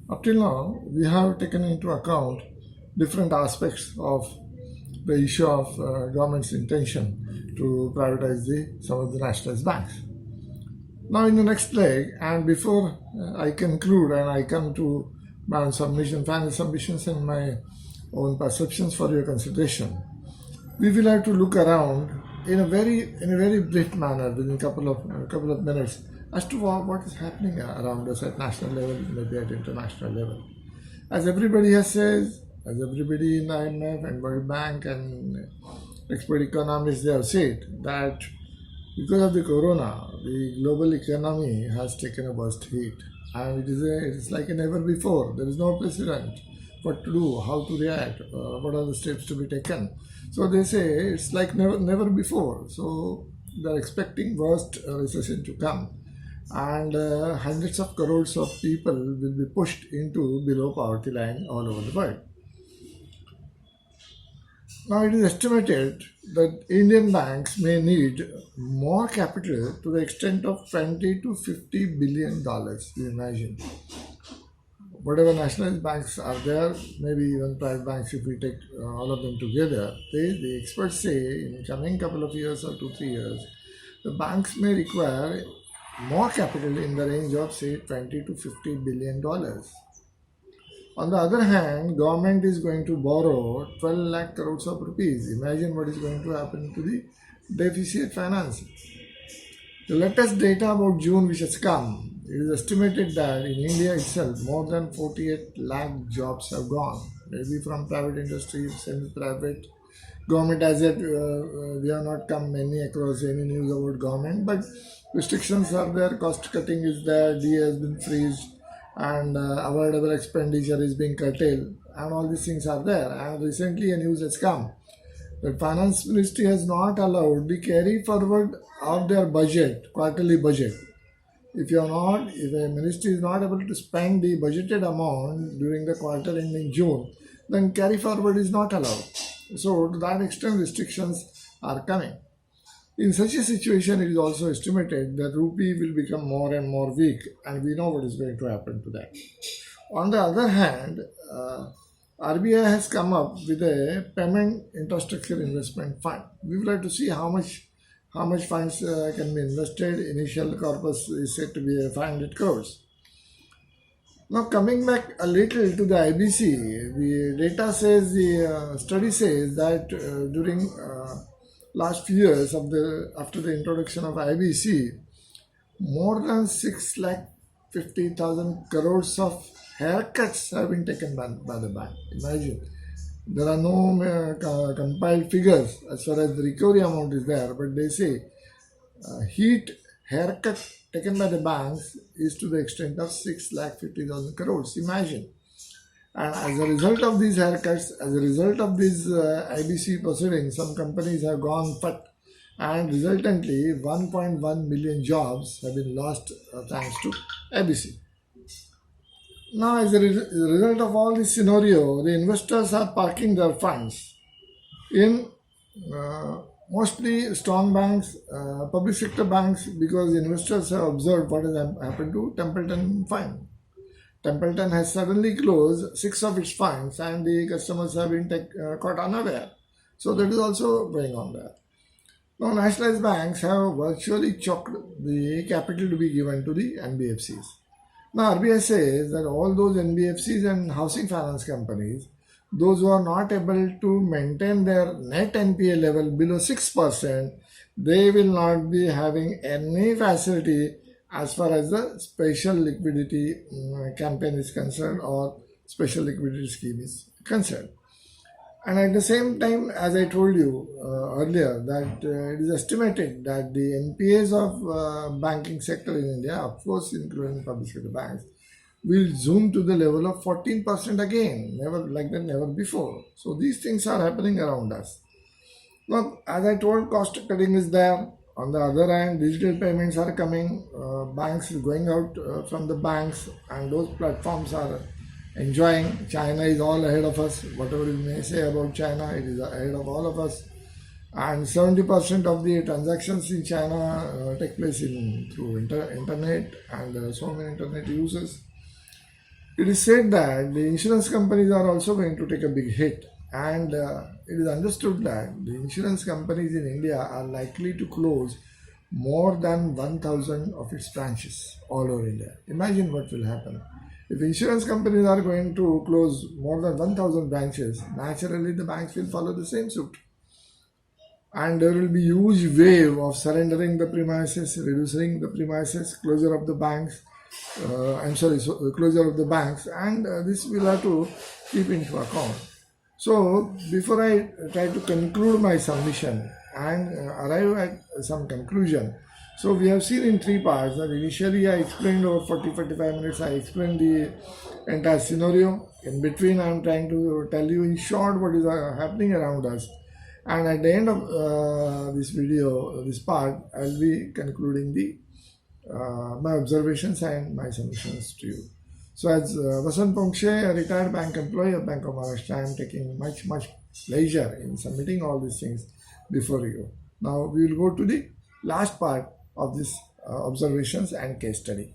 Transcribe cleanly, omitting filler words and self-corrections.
Up till now, we have taken into account different aspects of the issue of government's intention to privatize some of the nationalized banks. Now, in the next leg, and before I conclude and I come to my final submissions and my own perceptions for your consideration, we will have to look around in a very brief manner within a couple of minutes as to what is happening around us at national level, maybe at international level. As everybody has said, as everybody in IMF and World Bank and expert economists, they have said that because of the corona, the global economy has taken a worst hit, and it is like never before. There is no precedent what to do, how to react, what are the steps to be taken. So they say it's like never before. So they're expecting worst recession to come, and hundreds of crores of people will be pushed into below poverty line all over the world. Now it is estimated that Indian banks may need more capital to the extent of $20 to $50 billion. You imagine. Whatever nationalized banks are there, maybe even private banks, if we take all of them together, the experts say in coming couple of years or 2-3 years, the banks may require more capital in the range of say $20 to $50 billion. On the other hand, government is going to borrow 12 lakh crores of rupees. Imagine what is going to happen to the deficit finances. The latest data about June which has come, it is estimated that in India itself more than 48 lakh jobs have gone, maybe from private industry, semi-private. Government as yet, we have not come across any news about government, but restrictions are there, cost cutting is there, DA has been freezed, and avoidable expenditure is being curtailed, and all these things are there. And recently a news has come that finance ministry has not allowed the carry forward of their budget, quarterly budget. If a ministry is not able to spend the budgeted amount during the quarter ending June, then carry forward is not allowed. So to that extent restrictions are coming. In such a situation, it is also estimated that rupee will become more and more weak, and we know what is going to happen to that. On the other hand, RBI has come up with a payment infrastructure investment fund. We would like to see how much funds can be invested. Initial corpus is said to be 500 crores. Now coming back a little to the IBC, the data says, the study says that during last few years after the introduction of IBC, more than 6,50,000 crores of haircuts have been taken by the bank. Imagine. There are no compiled figures as far as the recovery amount is there, but they say haircut taken by the banks is to the extent of 6,50,000 crores. Imagine. And as a result of these haircuts, as a result of these IBC proceedings, some companies have gone fat, and resultantly 1.1 million jobs have been lost thanks to IBC. Now, as a result of all this scenario, the investors are parking their funds in mostly strong banks, public sector banks, because investors have observed what has happened to Templeton Fund. Templeton has suddenly closed 6 of its funds, and the customers have been caught unaware. So that is also going on there. Now, nationalized banks have virtually choked the capital to be given to the NBFCs. Now, RBI says that all those NBFCs and housing finance companies, those who are not able to maintain their net NPA level below 6%, they will not be having any facility as far as the special liquidity campaign is concerned or special liquidity scheme is concerned. And at the same time, as I told you earlier, that it is estimated that the NPAs of banking sector in India, of course including public sector banks, will zoom to the level of 14% again, never before. So these things are happening around us. Now, as I told, cost cutting is there. On the other hand, digital payments are coming. Banks are going out from the banks, and those platforms are enjoying. China is all ahead of us. Whatever you may say about China, it is ahead of all of us. And 70% of the transactions in China take place through internet, and there are so many internet users. It is said that the insurance companies are also going to take a big hit, and it is understood that the insurance companies in India are likely to close more than 1,000 of its branches all over India. Imagine what will happen. If insurance companies are going to close more than 1,000 branches, naturally the banks will follow the same suit. And there will be huge wave of surrendering the premises, reducing the premises, closure of the banks, closure of the banks, and this will have to keep into account. So, before I try to conclude my submission and arrive at some conclusion, so we have seen in three parts that initially I explained over 40-45 minutes, I explained the entire scenario. In between, I am trying to tell you in short what is happening around us. And at the end of this video, this part, I'll be concluding the my observations and my submissions to you. So as VASANT PONKSHE, a retired bank employee of Bank of Maharashtra, I am taking much pleasure in submitting all these things before you. Now we will go to the last part of this observations and case study.